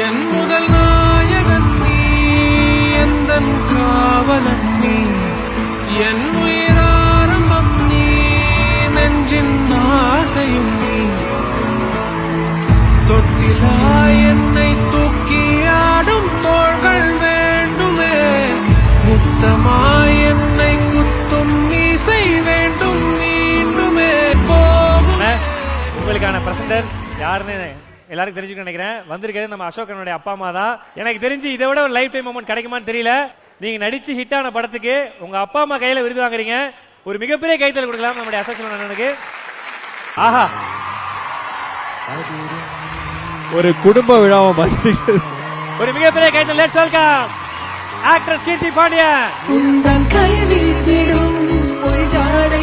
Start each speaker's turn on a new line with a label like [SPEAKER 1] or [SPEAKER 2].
[SPEAKER 1] என் முதல் நாயகன் நீ, எந்தன் காவலன் நீ, என் உயிராரம்பம் நீ, நெஞ்சின் ஆசையும் நீ. தொட்டிலா என்னை தூக்கி ஆடும் தோள்கள் வேண்டுமே, முத்தமாய் என்னை குத்தும் மீசை வேண்டும் மீண்டுமே.
[SPEAKER 2] உங்களுக்கான பிரசன்டர் யாருன்னு எல்லாருக்கும் தெரிஞ்சுக்க நினைக்கிறேன். வந்திருக்கிறது நம்ம அசோகனுடைய அப்பா அம்மா தான். எனக்கு தெரிஞ்சு இதை விட ஒரு லைஃப் டைம் மொமெண்ட் கிடைக்குமான்னு தெரியல. நீங்க நடிச்சு ஹிட்டான படத்துக்கு உங்க அப்பா அம்மா கையில விருது வாங்குறீங்க. ஒரு மிகப்பெரிய கைத்தல் கொடுக்கலாம் நம்முடைய அசோகன் அண்ணனுக்கு. ஆஹா,
[SPEAKER 3] ஒரு குடும்ப விழாவை மாதிரி
[SPEAKER 2] ஒரு மிகப்பெரிய கைத்தல். லெட்ஸ் வெல்கம் ஆக்ட்ரஸ் கீர்த்தி பாண்டியன்.
[SPEAKER 4] உந்தன் கை வீசிடும் ஒரு ஜாடை